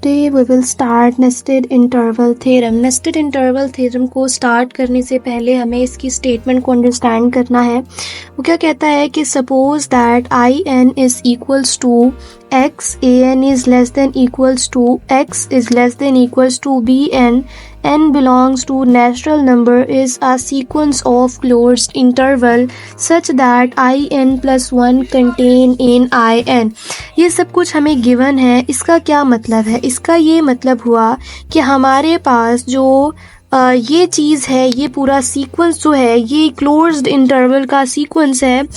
Today we will start nested interval theorem. Nested interval theorem को start करने से पहले हमें इसकी statement को understand करना है. वो क्या कहता है कि suppose that in is equals to x, an is less than equals to x is less than equals to bn, n belongs to natural number is a sequence of closed interval such that in plus 1 contain in in. ये सब कुछ हमें given है. इसका क्या मतलब है? इसका ये मतलब हुआ कि हमारे पास जो ये चीज़ है, ये पूरा सीक्वेंस जो है, ये क्लोज्ड इंटरवल का सीक्वेंस है.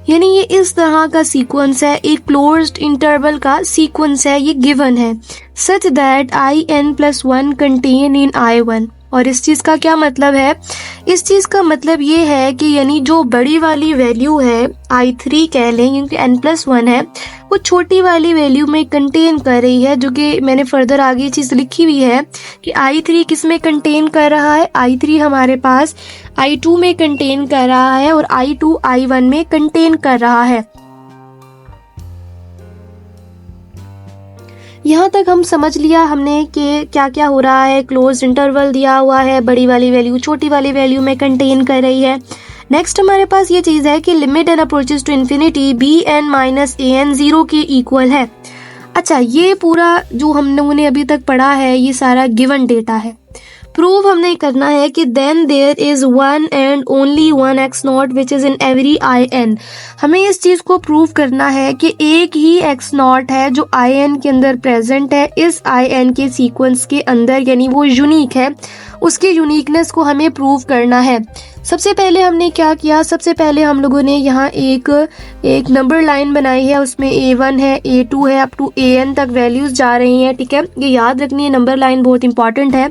यानी ये इस तरह का सीक्वेंस है, एक क्लोज्ड इंटरवल का सीक्वेंस है, ये गिवन है. Such that in plus 1 contain in i1. और इस चीज़ का क्या मतलब है? इस चीज़ का मतलब ये है कि यानी जो बड़ी वाली वैल्यू है i3 कह लें, क्योंकि n+1 है, वो छोटी वाली वैल्यू में कंटेन कर रही है, जो कि मैंने फर्दर आगे चीज़ लिखी हुई है कि i3 किस में कंटेन कर रहा है. i3 हमारे पास i2 में कंटेन कर रहा है और i2 i1 में कंटेन कर रहा है. यहाँ तक हम समझ लिया हमने कि क्या क्या हो रहा है. क्लोज्ड इंटरवल दिया हुआ है, बड़ी वाली वैल्यू छोटी वाली वैल्यू में कंटेन कर रही है. नेक्स्ट हमारे पास ये चीज़ है कि limit N approaches to infinity bn minus an 0 के इक्वल है. अच्छा, ये पूरा जो हम लोगों ने अभी तक पढ़ा है, ये सारा गिवन डेटा है. प्रूव हमने करना है कि then there is one and only one x naught which is in every in. हमें इस चीज को प्रूव करना है कि एक ही x नॉट है जो in के अंदर प्रेजेंट है, इस in के सीक्वेंस के अंदर, यानी वो यूनिक है. उसकी यूनिकनेस को हमें प्रूव करना है. सबसे पहले हमने क्या किया? सबसे पहले हम लोगों ने यहाँ एक नंबर लाइन बनाई है, उसमें a1 है, a2 है, अप टू an तक वैल्यूज जा रही हैं. ठीक है, ये याद रखनी है, नंबर लाइन बहुत इंपॉर्टेंट है.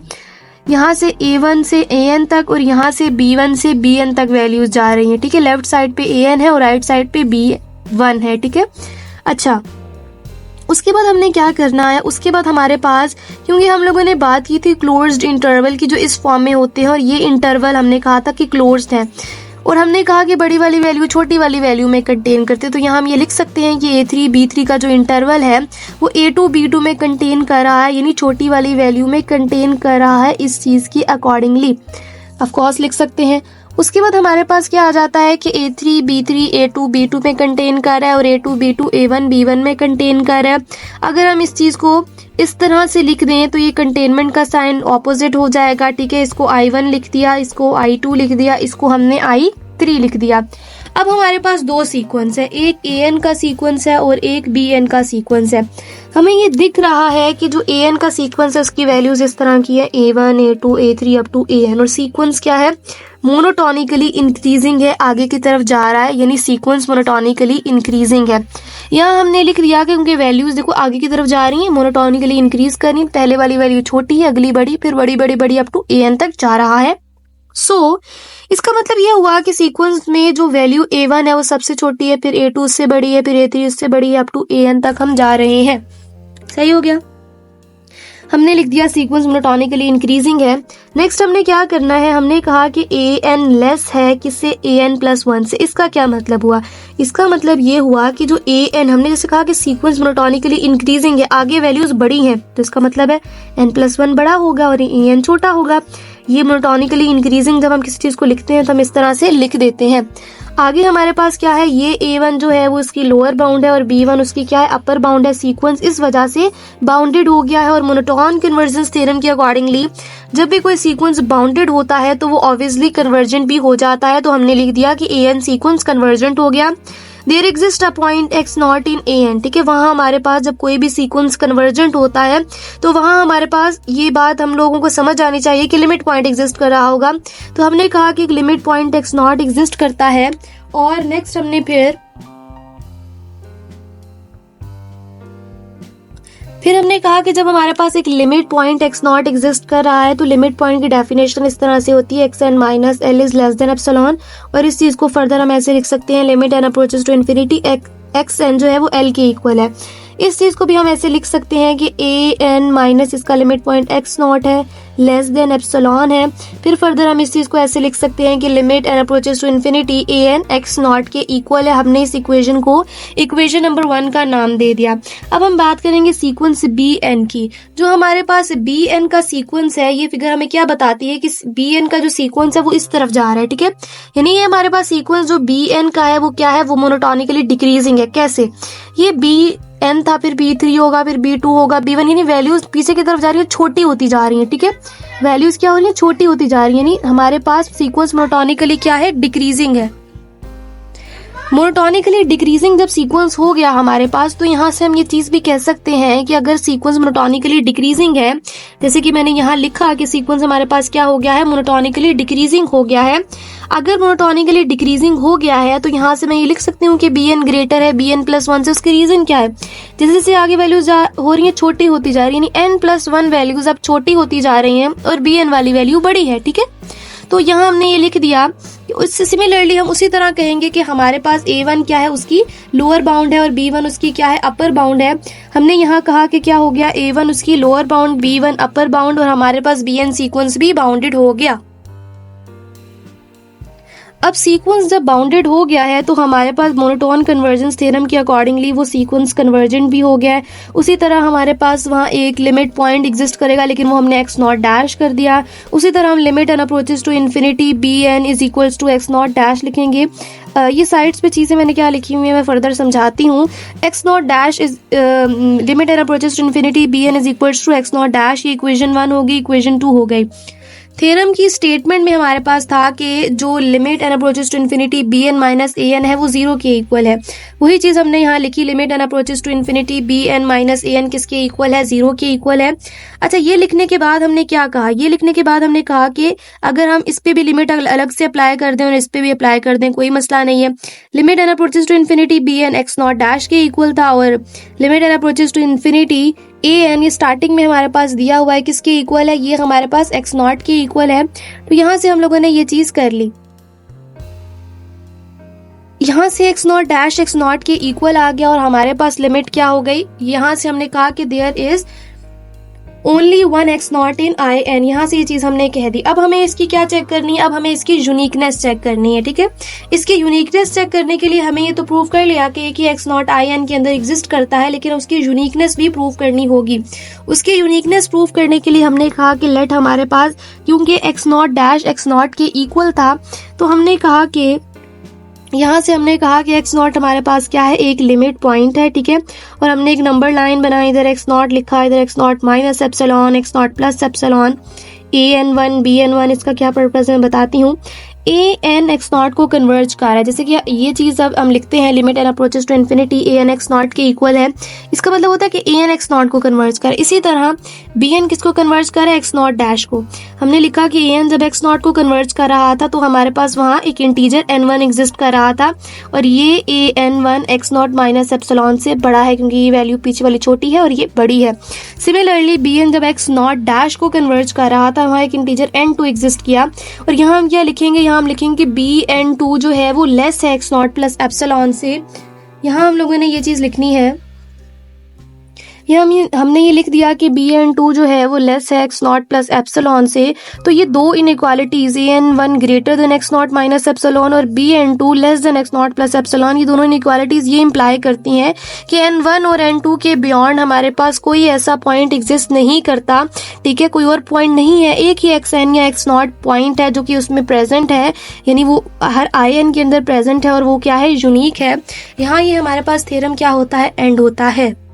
यहाँ से a1 से an तक और यहाँ से b1 से bn तक वैल्यूज जा रही हैं. ठीक है, लेफ्ट साइड पे an है और राइट साइड पे b1 है. ठीक है, अच्छा, उसके बाद हमने क्या करना है? उसके बाद हमारे पास, क्योंकि हम लोगों ने बात की थी क्लोज्ड इंटरवल की, जो इस फॉर्म में होते हैं, और ये इंटरवल हमने कहा था कि क्लोज्ड है, और हमने कहा कि बड़ी वाली वैल्यू छोटी वाली वैल्यू में कंटेन करते हैं. तो यहाँ हम ये लिख सकते हैं कि a3 b3 का जो इंटरवल है वो a2 b2 में कंटेन कर रहा है, यानी छोटी वाली वैल्यू में कंटेन कर रहा है. इस चीज़ की अकॉर्डिंगली ऑफ कोर्स लिख सकते हैं. उसके बाद हमारे पास क्या आ जाता है कि a3 b3 a2 b2 में कंटेन कर रहा है और a2 b2 a1 b1 में कंटेन कर रहा है. अगर हम इस चीज़ को इस तरह से लिख दें तो ये कंटेनमेंट का साइन ऑपोजिट हो जाएगा. ठीक है, इसको i1 लिख दिया, इसको i2 लिख दिया, इसको हमने i3 लिख दिया. अब हमारे पास दो सीक्वेंस है, एक an का सीक्वेंस है और एक bn का सीक्वेंस है. हमें ये दिख रहा है कि जो an का सीक्वेंस है उसकी वैल्यूज इस तरह की है, a1 a2 a3 up to an, और सीक्वेंस क्या है? मोनोटोनिकली इंक्रीजिंग है, आगे की तरफ जा रहा है, यानी सीक्वेंस मोनोटोनिकली इंक्रीजिंग है. यहाँ हमने लिख दिया कि उनके वैल्यूज देखो आगे की तरफ जा रही हैं, मोनोटोनिकली इंक्रीज कर रही है. पहले वाली वैल्यू छोटी है, अगली बड़ी, फिर बड़ी बड़ी बड़ी अप टू an तक जा रहा है. सो इसका मतलब ये हुआ कि सीक्वेंस में जो वैल्यू a1 है वो सबसे छोटी है, फिर a2 उससे बड़ी है, फिर a3 उससे बड़ी है, अप टू an तक हम जा रहे हैं. सही हो गया, हमने लिख दिया सीक्वेंस मोनोटोनिकली इंक्रीजिंग है. नेक्स्ट हमने क्या करना है? हमने कहा कि an लेस है किससे? an+1 से. इसका क्या मतलब हुआ? इसका मतलब ये हुआ कि जो an, हमने जैसे कहा कि सीक्वेंस मोनोटोनिकली इंक्रीजिंग है, आगे वैल्यूज बड़ी हैं, तो इसका मतलब है n+1 बड़ा होगा और an छोटा होगा. ये मोनोटोनिकली इंक्रीजिंग जब हम किसी चीज को लिखते हैं तो हम इस तरह से लिख देते हैं. आगे हमारे पास क्या है? ये a1 जो है वो इसकी लोअर बाउंड है और b1 उसकी क्या है? अपर बाउंड है. सीक्वेंस इस वजह से बाउंडेड हो गया है, और मोनोटोन कन्वर्जेंस थ्योरम के अकॉर्डिंगली जब भी कोई सीक्वेंस बाउंडेड होता है तो वो ऑब्वियसली कन्वर्जेंट भी हो जाता है. तो हमने लिख दिया कि an सीक्वेंस कन्वर्जेंट हो गया. There exist a point x not in an. ठीक है, वहाँ हमारे पास जब कोई भी सीक्वेंस कन्वर्जेंट होता है तो वहाँ हमारे पास ये बात हम लोगों को समझ आनी चाहिए कि लिमिट पॉइंट एग्जिस्ट कर रहा होगा. तो हमने कहा कि एक limit point x not exist करता है. और नेक्स्ट हमने फिर हमने कहा कि जब हमारे पास एक limit point x not exist कर रहा है तो लिमिट पॉइंट की डेफिनेशन इस तरह से होती है, xn minus l is less than epsilon. और इस चीज को फर्दर हम ऐसे लिख सकते हैं, limit n approaches to infinity xn जो है वो l के इक्वल है. इस चीज को भी हम ऐसे लिख सकते हैं कि ए एन माइनस इसका लिमिट पॉइंट एक्स नॉट है लेस देन एप्सिलॉन है। फिर फर्दर हम इस चीज को ऐसे लिख सकते हैं कि limit N approaches to infinity a n x not के इक्वल है। हमने इस इक्वेशन को इक्वेशन नंबर 1 का नाम दे दिया। अब हम बात करेंगे सीक्वेंस बी एन की। जो हमारे पास बी एन का सीक्वेंस है, ये फिगर हमें क्या बताती है कि बी एन का जो सीक्वेंस है वो इस तरफ जा रहा है, ठीक है। यानी ये हमारे पास सीक्वेंस जो बी एन का है वो क्या है, वो मोनोटोनिकली डिक्रीजिंग है। कैसे, ये बी एन था, फिर B3 होगा, फिर B2 होगा, B1, यानी वैल्यूज पीछे की तरफ जा रही है, छोटी होती जा रही है, ठीक है। वैल्यूज क्या हो रही है, छोटी होती जा रही है, यानी हमारे पास सीक्वेंस मोनोटोनिकली क्या है, डिक्रीजिंग है। मोनोटोनिकली डिक्रीजिंग जब सीक्वेंस हो गया हमारे पास, तो यहाँ से हम ये चीज भी कह सकते हैं कि अगर सीक्वेंस मोनोटोनिकली डिक्रीजिंग है, जैसे कि मैंने यहाँ लिखा कि सीक्वेंस हमारे पास क्या हो गया है, मोनोटोनिकली डिक्रीजिंग हो गया है। अगर मोनोटोनिकली डिक्रीजिंग हो गया है तो यहाँ से मैं ये लिख सकती हूँ कि bn ग्रेटर है bn+1 से। उसकी रीजन क्या है, जैसे जैसे आगे वैल्यूज हो रही है छोटी होती जा रही है, यानी n+1 वैल्यूज अब छोटी होती जा रही हैं और bn वाली वैल्यू बड़ी है, ठीक है। तो यहाँ हमने ये लिख दिया। उससे सिमिलरली हम उसी तरह कहेंगे कि हमारे पास a1 क्या है, उसकी लोअर बाउंड है और b1 उसकी क्या है, अपर बाउंड है। हमने यहाँ कहा कि क्या हो गया, a1 उसकी lower bound, b1 upper bound, और हमारे पास bn सीक्वेंस भी बाउंडेड हो गया। अब सीक्वेंस जब बाउंडेड हो गया है तो हमारे पास मोनोटोन कन्वर्जेंस थ्योरम के अकॉर्डिंगली वो सीक्वेंस कन्वर्जेंट भी हो गया है। उसी तरह हमारे पास वहाँ एक लिमिट पॉइंट एग्जिस्ट करेगा, लेकिन वो हमने एक्स नॉट डैश कर दिया। उसी तरह हम limit N approaches to infinity b n is equals to x not dash लिखेंगे। ये साइड्स पे चीजें मैंने क्या लिखी हुई है मैं फर्दर समझाती हूँ। X not dash is limit N approaches to infinity b n is equals to x not dash, ये इक्वेशन 1 होगी, इक्वेशन 2 हो गई। थ्योरम की स्टेटमेंट में हमारे पास था कि जो limit N approaches to infinity b n minus a n है वो 0 के इक्वल है। वही चीज हमने यहाँ लिखी, limit N approaches to infinity b n minus a n किसके इक्वल है, 0 के इक्वल है। अच्छा, ये लिखने के बाद हमने क्या कहा, ये लिखने के बाद हमने कहा कि अगर हम इस पे भी लिमिट अलग से अप्लाई कर दें और इस पे भी अप्लाई कर दें, कोई मसला नहीं है। Limit N approaches to infinity b n x not dash के इक्वल था और limit N approaches to infinity a n ये स्टार्टिंग में हमारे पास दिया हुआ है किसके इक्वल है, ये हमारे पास एक्स नॉट के इक्वल है। तो यहाँ से हम लोगों ने ये चीज कर ली, यहाँ से x not dash x not के इक्वल आ गया और हमारे पास लिमिट क्या हो गई, यहाँ से हमने कहा कि there is only 1 x not in i n, यहाँ से ये चीज हमने कह दी। अब हमें इसकी क्या चेक करनी है, अब हमें इसकी यूनिकनेस चेक करनी है, ठीक है। इसकी यूनिकनेस चेक करने के लिए हमें ये तो प्रूव कर लिया कि एक ही एक्स नॉट आई एन के अंदर एग्जिस्ट करता है, लेकिन उसकी यूनिकनेस भी प्रूव करनी होगी। उसकी यूनिकनेस प्रूव करने के लिए हमने कहा कि लेट हमारे पास, क्योंकि x not dash x not के इक्वल था, तो हमने कहा कि यहाँ से हमने कहा कि एक्स नॉट हमारे पास क्या है, एक लिमिट पॉइंट है, ठीक है। और हमने एक नंबर लाइन बनाई, इधर एक्स नॉट लिखा, इधर x not minus epsilon, x not plus epsilon, AN1 BN1। इसका क्या पर्पस है मैं बताती हूँ। AN एक्स नॉट को कन्वर्ज कर रहा है, जैसे कि ये चीज अब हम लिखते हैं limit N approaches to infinity AN x not के इक्वल है, इसका मतलब होता है कि AN एक्स नॉट को कन्वर्ज कर। इसी तरह BN किसको कन्वर्ज कर रहा है, एक्स नॉट डैश को। हमने लिखा कि AN जब एक्स नॉट को कन्वर्ज कर रहा था तो हमारे पास वहाँ एक इंटीजर N1 एग्जिस्ट कर रहा था और ये AN1 x not minus epsilon से बड़ा है, क्योंकि ये वैल्यू पीछे वाली छोटी है और ये बड़ी है। सिमिलरली BN जब एक्स नॉट डैश को कन्वर्ज कर रहा था, वहाँ एक इंटीजर N2 एग्जिस्ट किया और यहाँ हम क्या लिखेंगे, यहाँ हम लिखेंगे कि BN2 जो है वो लेस है एक्स नॉट प्लस एप्सिलॉन से। यहाँ हम लोगों ने ये चीज लिखनी है, हमने ये लिख दिया कि BN2 जो है वो लेस है एक्स नॉट प्लस एप्सिलॉन से। तो ये दो inequalities AN1 greater than x not minus epsilon और BN2 less than x not plus epsilon, ये दोनों इनइक्वालिटीज ये इंप्लाई करती हैं कि N1 और N2 के बियॉन्ड हमारे पास कोई ऐसा पॉइंट एग्जिस्ट नहीं करता, ठीक है। कोई और पॉइंट नहीं है, एक ही XN या एक्स नॉट पॉइंट है जो कि उसमें प्रेजेंट है, यानी वो हर IN के अंदर प्रेजेंट है और वो क्या है, यूनिक है। यहाँ ये हमारे पास थ्योरम क्या होता है, एंड होता है।